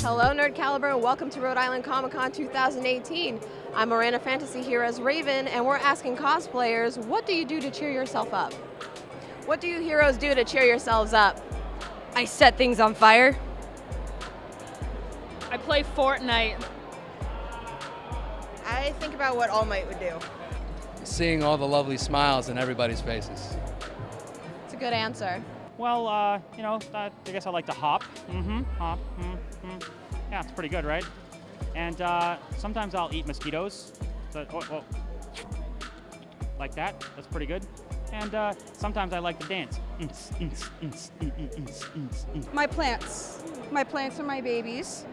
Hello, Nerd Caliber, and welcome to Rhode Island Comic Con 2018. I'm Miranda Fantasy here as Raven, and we're asking cosplayers, what do you do to cheer yourself up? What do you heroes do to cheer yourselves up? I set things on fire. I play Fortnite. I think about what All Might would do. Seeing all the lovely smiles in everybody's faces. It's a good answer. Well, I guess I like to hop. Hop. Yeah, it's pretty good, right? And sometimes I'll eat mosquitoes. So, like that. That's pretty good. And sometimes I like to dance. My plants. My plants are my babies.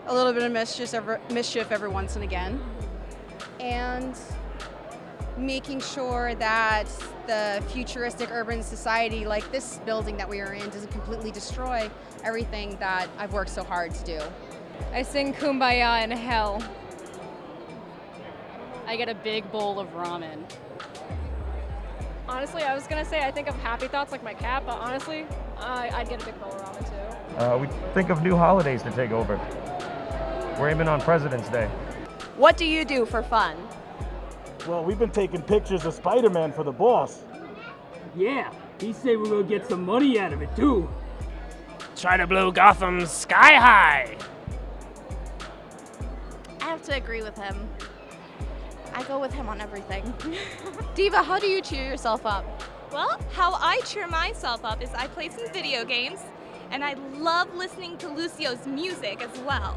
A little bit of mischief every once and again. And making sure that the futuristic urban society like this building that we are in doesn't completely destroy everything that I've worked so hard to do. I sing Kumbaya in hell. I get a big bowl of ramen. Honestly, I was gonna say I think of happy thoughts like my cat, but honestly, I'd get a big bowl of ramen too. We think of new holidays to take over. We're aiming on President's Day. What do you do for fun? Well, we've been taking pictures of Spider-Man for the boss. Yeah, he said we're gonna get some money out of it too. Try to blow Gotham sky high. I have to agree with him. I go with him on everything. Diva, how do you cheer yourself up? Well, how I cheer myself up is I play some video games, and I love listening to Lucio's music as well.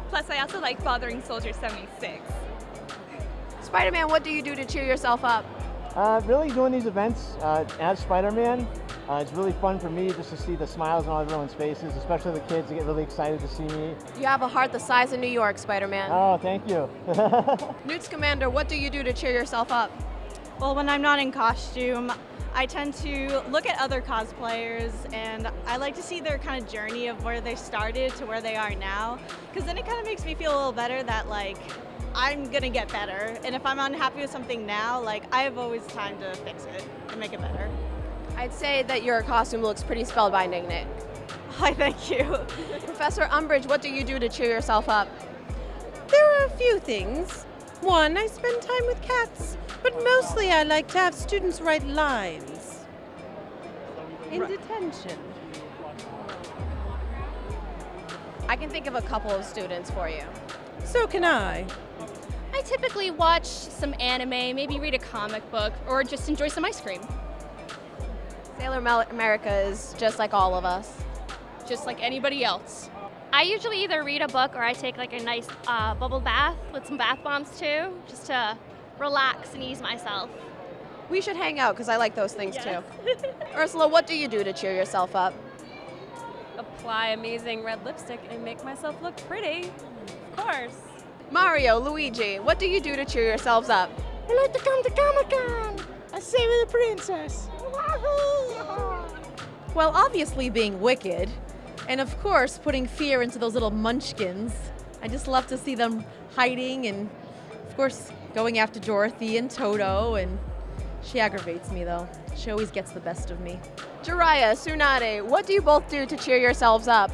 Plus, I also like Bothering Soldier 76. Spider-Man, what do you do to cheer yourself up? Really doing these events as Spider-Man. It's really fun for me just to see the smiles on everyone's faces, especially the kids. They get really excited to see me. You have a heart the size of New York, Spider-Man. Oh, thank you. Newt Scamander, what do you do to cheer yourself up? Well, when I'm not in costume, I tend to look at other cosplayers, and I like to see their kind of journey of where they started to where they are now, because then it kind of makes me feel a little better that, like, I'm gonna get better, and if I'm unhappy with something now, like, I have always time to fix it and make it better. I'd say that your costume looks pretty spellbinding, Nick. Hi, thank you. Professor Umbridge, what do you do to cheer yourself up? There are a few things. One, I spend time with cats, but mostly I like to have students write lines. In detention. I can think of a couple of students for you. So can I. I typically watch some anime, maybe read a comic book, or just enjoy some ice cream. Sailor America is just like all of us. Just like anybody else. I usually either read a book or I take like a nice bubble bath with some bath bombs too, just to relax and ease myself. We should hang out because I like those things too. Ursula, what do you do to cheer yourself up? Apply amazing red lipstick and make myself look pretty. Of course. Mario, Luigi, what do you do to cheer yourselves up? I like to come to Comic-Con. I say with the princess. Well, obviously being wicked, and of course putting fear into those little munchkins. I just love to see them hiding, and of course going after Dorothy and Toto, and she aggravates me though. She always gets the best of me. Jiraiya, Tsunade, what do you both do to cheer yourselves up?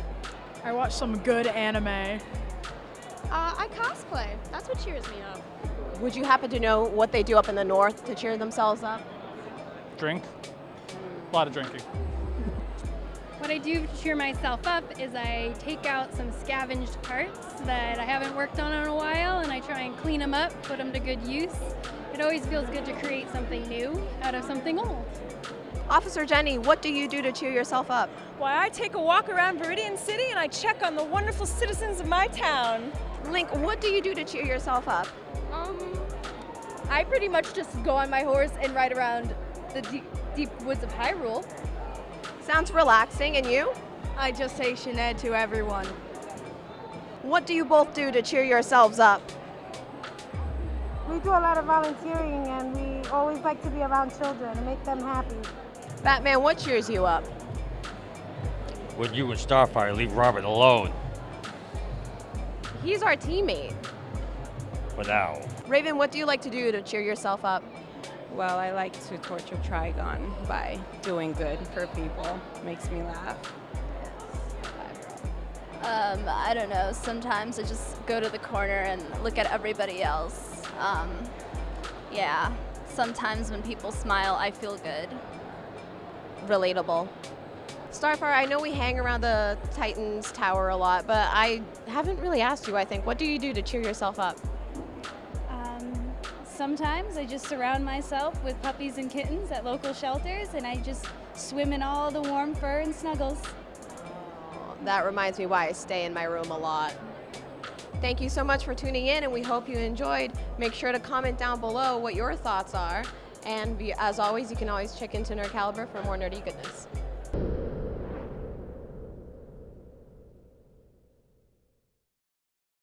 I watch some good anime. I cosplay. That's what cheers me up. Would you happen to know what they do up in the north to cheer themselves up? Drink. A lot of drinking. What I do to cheer myself up is I take out some scavenged parts that I haven't worked on in a while, and I try and clean them up, put them to good use. It always feels good to create something new out of something old. Officer Jenny, what do you do to cheer yourself up? Why, I take a walk around Viridian City and I check on the wonderful citizens of my town. Link, what do you do to cheer yourself up? I pretty much just go on my horse and ride around the deep woods of Hyrule. Sounds relaxing, and you? I just say Sinead to everyone. What do you both do to cheer yourselves up? We do a lot of volunteering, and we always like to be around children and make them happy. Batman, what cheers you up? When you and Starfire leave Robert alone. He's our teammate. For now. Raven, what do you like to do to cheer yourself up? Well, I like to torture Trigon by doing good for people. Makes me laugh. I don't know. Sometimes I just go to the corner and look at everybody else. Yeah. Sometimes when people smile, I feel good. Relatable. Starfire, I know we hang around the Titans Tower a lot, but I haven't really asked you, I think. What do you do to cheer yourself up? Sometimes I just surround myself with puppies and kittens at local shelters, and I just swim in all the warm fur and snuggles. That reminds me why I stay in my room a lot. Thank you so much for tuning in, and we hope you enjoyed. Make sure to comment down below what your thoughts are. And as always, you can always check into Nerd Caliber for more nerdy goodness.